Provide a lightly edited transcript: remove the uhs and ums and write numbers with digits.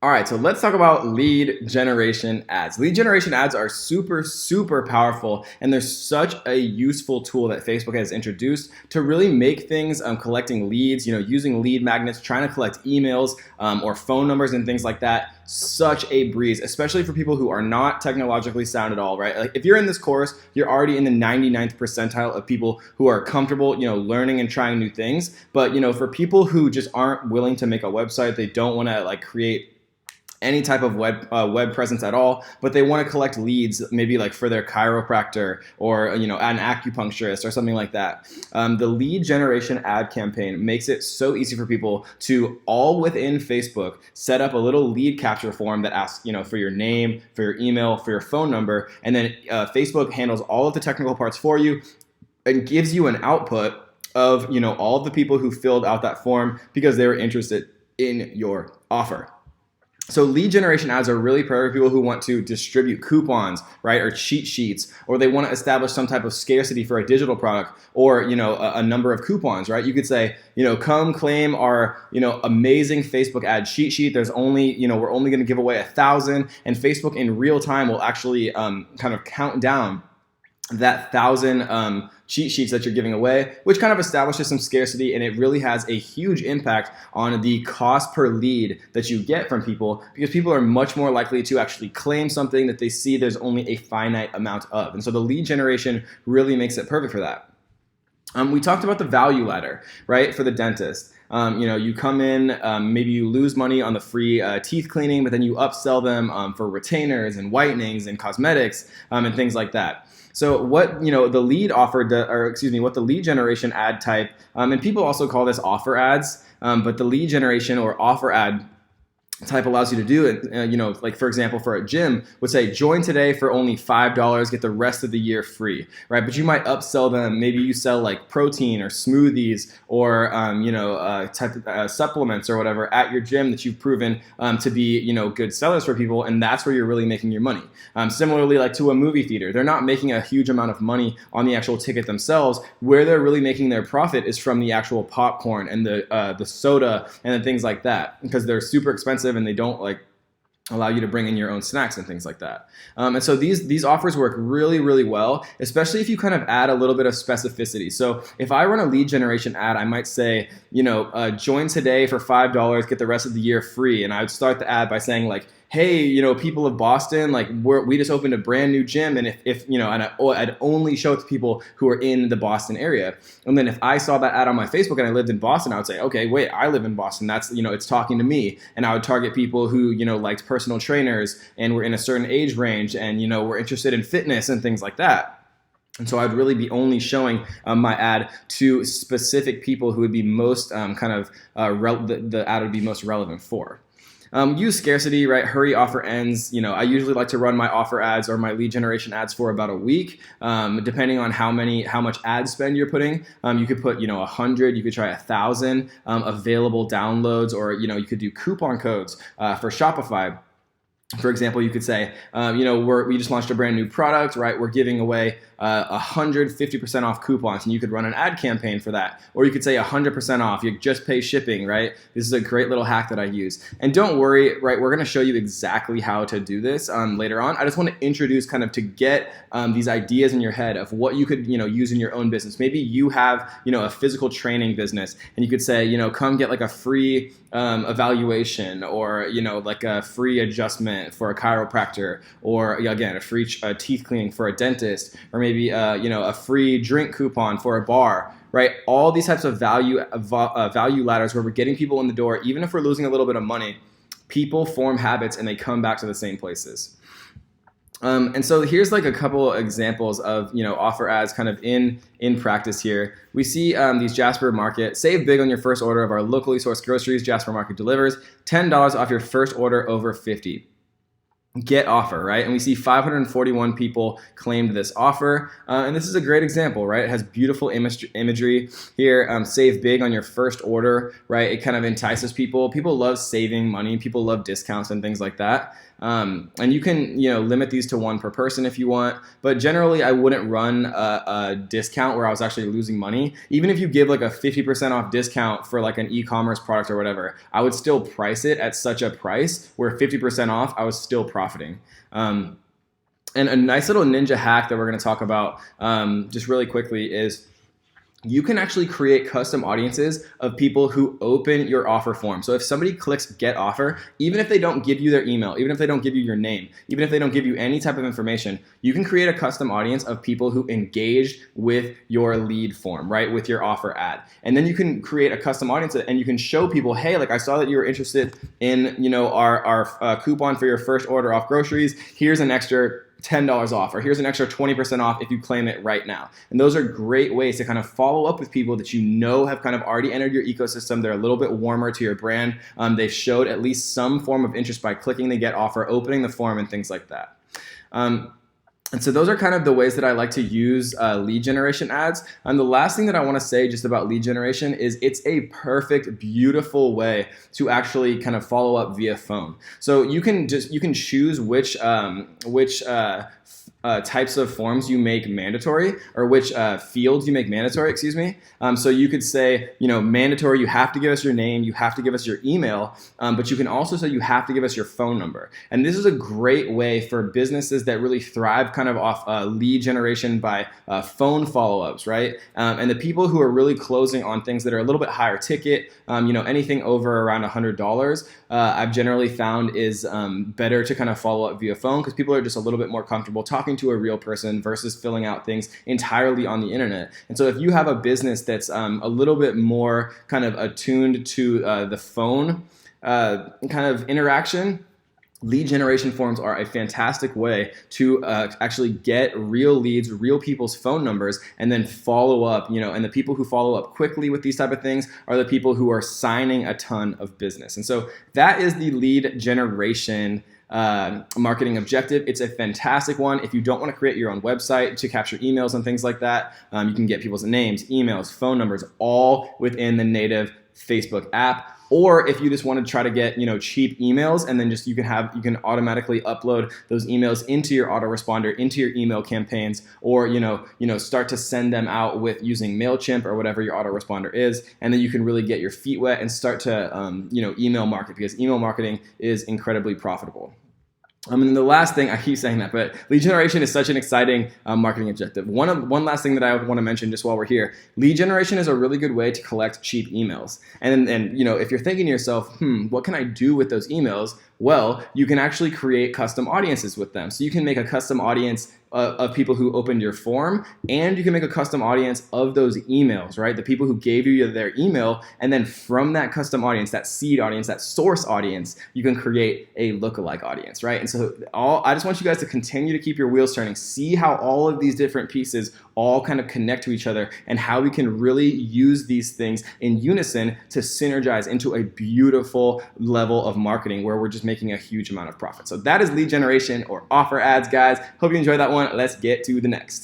All right, so let's talk about lead generation ads. Lead generation ads are super, super powerful, and they're such a useful tool that Facebook has introduced to really make things collecting leads, using lead magnets, trying to collect emails or phone numbers and things like that. Such a breeze, especially for people who are not technologically sound at all, right? Like if you're in this course, you're already in the 99th percentile of people who are comfortable, learning and trying new things. But, for people who just aren't willing to make a website, they don't want to like create any type of web presence at all, but they want to collect leads, maybe like for their chiropractor or an acupuncturist or something like that. The lead generation ad campaign makes it so easy for people to all within Facebook set up a little lead capture form that asks for your name, for your email, for your phone number, and then Facebook handles all of the technical parts for you and gives you an output of all of the people who filled out that form because they were interested in your offer. So lead generation ads are really for people who want to distribute coupons, right, or cheat sheets, or they want to establish some type of scarcity for a digital product, or a number of coupons, right? You could say, come claim our amazing Facebook ad cheat sheet. There's only we're only going to give away 1,000, and Facebook in real time will actually kind of count down that 1,000 cheat sheets that you're giving away, which kind of establishes some scarcity, and it really has a huge impact on the cost per lead that you get from people, because people are much more likely to actually claim something that they see there's only a finite amount of. And so the lead generation really makes it perfect for that. We talked about the value ladder, right, for the dentist. You come in, maybe you lose money on the free teeth cleaning, but then you upsell them for retainers and whitenings and cosmetics and things like that. So what the lead offer, what the lead generation ad type, and people also call this offer ads, but the lead generation or offer ad type allows you to do it. Like for example, for a gym would say, join today for only $5, get the rest of the year free, right? But you might upsell them. Maybe you sell like protein or smoothies or supplements or whatever at your gym that you've proven to be good sellers for people, and that's where you're really making your money. Similarly, like to a movie theater, they're not making a huge amount of money on the actual ticket themselves. Where they're really making their profit is from the actual popcorn and the soda and the things like that, because they're super expensive and they don't like allow you to bring in your own snacks and things like that. And so these offers work really, really well, especially if you kind of add a little bit of specificity. So if I run a lead generation ad, I might say, join today for $5, get the rest of the year free. And I would start the ad by saying like, hey, people of Boston, like we just opened a brand new gym, and if and I'd only show it to people who are in the Boston area. And then if I saw that ad on my Facebook and I lived in Boston, I would say, okay, wait, I live in Boston. That's it's talking to me. And I would target people who liked personal trainers and were in a certain age range and were interested in fitness and things like that. And so I'd really be only showing my ad to specific people who would be most the ad would be most relevant for. Use scarcity, right? Hurry offer ends. I usually like to run my offer ads or my lead generation ads for about a week, depending on how much ad spend you're putting. You could put 100, you could try 1,000 available downloads, or you could do coupon codes for Shopify. For example, you could say, we just launched a brand new product, right? We're giving away 150% off coupons, and you could run an ad campaign for that. Or you could say 100% off, you just pay shipping, right? This is a great little hack that I use. And don't worry, right? We're going to show you exactly how to do this later on. I just want to introduce kind of to get these ideas in your head of what you could, use in your own business. Maybe you have, a physical training business, and you could say, come get like a free evaluation, or like a free adjustment for a chiropractor, or again a free teeth cleaning for a dentist, or maybe a free drink coupon for a bar, right? All these types of value ladders where we're getting people in the door. Even if we're losing a little bit of money, people form habits and they come back to the same places. And so here's like a couple examples of offer ads kind of in practice here. We see these Jasper Market. Save big on your first order of our locally sourced groceries. Jasper Market delivers $10 off your first order over 50. get offer, right? And we see 541 people claimed this offer. And this is a great example, right? It has beautiful imagery here. Save big on your first order, right? It kind of entices people. People love saving money. People love discounts and things like that. And you can, limit these to one per person if you want. But generally, I wouldn't run a discount where I was actually losing money. Even if you give like a 50% off discount for like an e-commerce product or whatever, I would still price it at such a price where 50% off, I was still profiting. And a nice little ninja hack that we're going to talk about just really quickly is you can actually create custom audiences of people who open your offer form. So if somebody clicks get offer, even if they don't give you their email, even if they don't give you your name, even if they don't give you any type of information, you can create a custom audience of people who engaged with your lead form, right? With your offer ad. And then you can create a custom audience and you can show people, hey, like I saw that you were interested in, our coupon for your first order off groceries. Here's an extra $10 off, or here's an extra 20% off if you claim it right now. And those are great ways to kind of follow up with people that have kind of already entered your ecosystem. They're a little bit warmer to your brand. They've showed at least some form of interest by clicking the get offer, opening the form, and things like that. And so those are kind of the ways that I like to use lead generation ads. And the last thing that I want to say just about lead generation is it's a perfect, beautiful way to actually kind of follow up via phone. So you can choose which types of forms you make mandatory, or which fields you make mandatory, excuse me. So you could say, mandatory, you have to give us your name, you have to give us your email, but you can also say you have to give us your phone number. And this is a great way for businesses that really thrive kind of off lead generation by phone follow-ups, right? And the people who are really closing on things that are a little bit higher ticket, anything over around $100, I've generally found is better to kind of follow up via phone, because people are just a little bit more comfortable talking to a real person versus filling out things entirely on the internet. And so if you have a business that's a little bit more kind of attuned to the phone kind of interaction, lead generation forms are a fantastic way to actually get real leads, real people's phone numbers, and then follow up, and the people who follow up quickly with these type of things are the people who are signing a ton of business. And so that is the lead generation marketing objective. It's a fantastic one. If you don't want to create your own website to capture emails and things like that, you can get people's names, emails, phone numbers, all within the native Facebook app. Or if you just want to try to get, cheap emails, and then you can automatically upload those emails into your autoresponder, into your email campaigns, or, start to send them out with using MailChimp or whatever your autoresponder is. And then you can really get your feet wet and start to, email market, because email marketing is incredibly profitable. And the last thing, I keep saying that, but lead generation is such an exciting marketing objective. One last thing that I want to mention just while we're here, lead generation is a really good way to collect cheap emails. And if you're thinking to yourself, what can I do with those emails? Well, you can actually create custom audiences with them. So you can make a custom audience of people who opened your form, and you can make a custom audience of those emails, right? The people who gave you their email, and then from that custom audience, that seed audience, that source audience, you can create a lookalike audience, right? And so I just want you guys to continue to keep your wheels turning, see how all of these different pieces all kind of connect to each other, and how we can really use these things in unison to synergize into a beautiful level of marketing where we're just making a huge amount of profit. So that is lead generation or offer ads, guys. Hope you enjoyed that one. Let's get to the next.